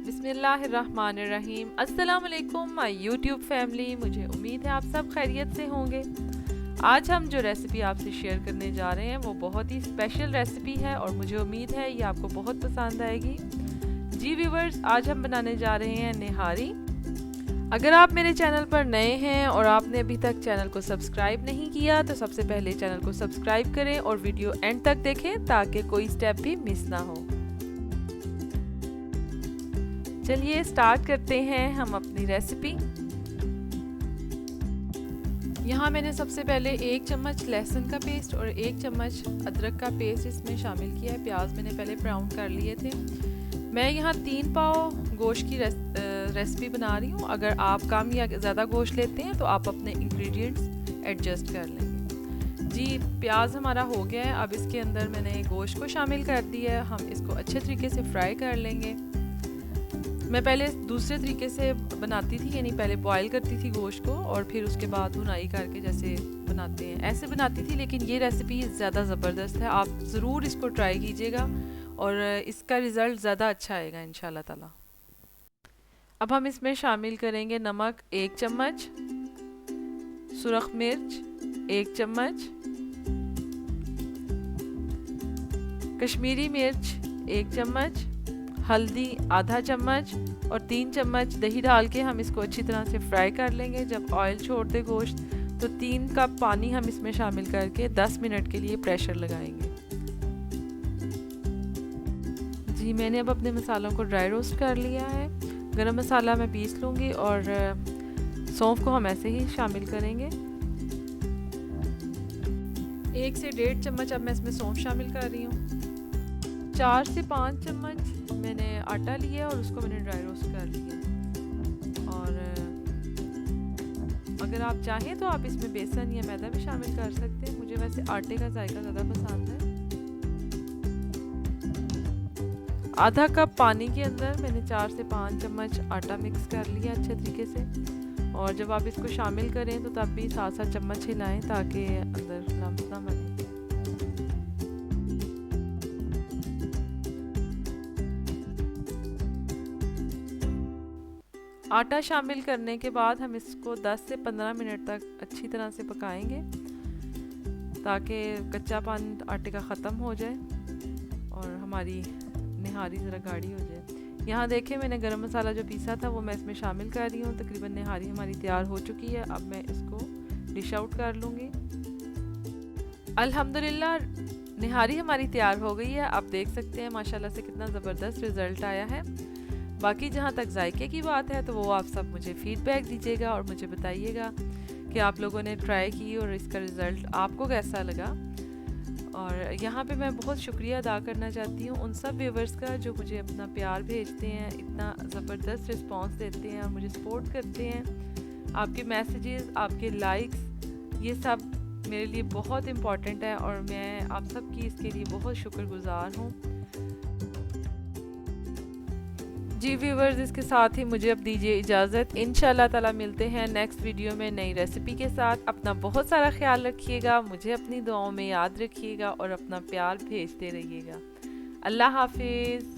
बिस्मिल्लाहिर्रहमानिर्रहीम। अस्सलाम वालेकुम माय यूट्यूब फैमिली। मुझे उम्मीद है आप सब खैरियत से होंगे। आज हम जो रेसिपी आपसे शेयर करने जा रहे हैं वो बहुत ही स्पेशल रेसिपी है और मुझे उम्मीद है ये आपको बहुत पसंद आएगी। जी व्यूवर्स, आज हम बनाने जा रहे हैं निहारी। अगर आप मेरे चैनल पर नए हैं और आपने अभी तक चैनल को सब्सक्राइब नहीं किया तो सबसे पहले चैनल को सब्सक्राइब करें और वीडियो एंड तक देखें ताकि कोई स्टेप भी मिस ना हो। चलिए स्टार्ट करते हैं हम अपनी रेसिपी। यहाँ मैंने सबसे पहले 1 चम्मच लहसुन का पेस्ट और 1 चम्मच अदरक का पेस्ट इसमें शामिल किया है। प्याज मैंने पहले ब्राउन कर लिए थे। मैं यहाँ 3 पाव गोश्त की रेसिपी बना रही हूँ। अगर आप कम या ज़्यादा गोश्त लेते हैं तो आप अपने इंग्रेडिएंट्स एडजस्ट कर लेंगे। जी प्याज हमारा हो गया है। अब इसके अंदर मैंने गोश्त को शामिल कर दिया है। हम इसको अच्छे तरीके से फ्राई कर लेंगे। मैं पहले दूसरे तरीके से बनाती थी, यानी पहले बॉईल करती थी गोश्त को और फिर उसके बाद भुनाई करके जैसे बनाते हैं ऐसे बनाती थी, लेकिन ये रेसिपी ज़्यादा ज़बरदस्त है। आप ज़रूर इसको ट्राई कीजिएगा और इसका रिज़ल्ट ज़्यादा अच्छा आएगा इंशाल्लाह ताला। अब हम इसमें शामिल करेंगे नमक 1 चम्मच, सुरख मिर्च 1 चम्मच, कश्मीरी मिर्च 1 चम्मच, हल्दी आधा चम्मच और 3 चम्मच दही डाल के हम इसको अच्छी तरह से फ्राई कर लेंगे। जब ऑयल छोड़ दे गोश्त तो 3 कप पानी हम इसमें शामिल करके 10 मिनट के लिए प्रेशर लगाएंगे। जी मैंने अब अपने मसालों को ड्राई रोस्ट कर लिया है। गरम मसाला मैं पीस लूँगी और सौंफ को हम ऐसे ही शामिल करेंगे। 1 से 1.5 चम्मच अब मैं इसमें सौंफ शामिल कर रही हूँ। 4 से 5 चम्मच मैंने आटा लिया और उसको मैंने ड्राई रोस्ट कर लिया। और अगर आप चाहें तो आप इसमें बेसन या मैदा भी शामिल कर सकते हैं। मुझे वैसे आटे का जायका ज़्यादा पसंद है। आधा कप पानी के अंदर मैंने 4 से 5 चम्मच आटा मिक्स कर लिया अच्छे तरीके से। और जब आप इसको शामिल करें तो तब भी 7-7 चम्मच हिलाएं ताकि अंदर लम्स ना बने। आटा शामिल करने के बाद हम इसको 10 से 15 मिनट तक अच्छी तरह से पकाएंगे ताकि कच्चापन आटे का ख़त्म हो जाए और हमारी निहारी ज़रा गाढ़ी हो जाए। यहाँ देखें मैंने गरम मसाला जो पीसा था वो मैं इसमें शामिल कर रही हूँ। तकरीबन निहारी हमारी तैयार हो चुकी है। अब मैं इसको डिश आउट कर लूँगी। अल्हम्दुलिल्लाह निहारी हमारी तैयार हो गई है। आप देख सकते हैं माशाल्लाह से कितना ज़बरदस्त रिज़ल्ट आया है। बाकी जहाँ तक जायके की बात है तो वो आप सब मुझे फ़ीडबैक दीजिएगा और मुझे बताइएगा कि आप लोगों ने ट्राई की और इसका रिज़ल्ट आपको कैसा लगा। और यहाँ पे मैं बहुत शुक्रिया अदा करना चाहती हूँ उन सब व्यूवर्स का जो मुझे अपना प्यार भेजते हैं, इतना ज़बरदस्त रिस्पांस देते हैं और मुझे सपोर्ट करते हैं। आपके मैसेजेस, आपके लाइक्स, ये सब मेरे लिए बहुत इम्पॉर्टेंट है और मैं आप सब की इसके लिए बहुत शुक्रगुज़ार हूँ। जी व्यूवर्स, इसके साथ ही मुझे अब दीजिए इजाज़त। इंशाल्लाह ताला मिलते हैं नेक्स्ट वीडियो में नई रेसिपी के साथ। अपना बहुत सारा ख्याल रखिएगा, मुझे अपनी दुआओं में याद रखिएगा और अपना प्यार भेजते रहिएगा। अल्लाह हाफिज़।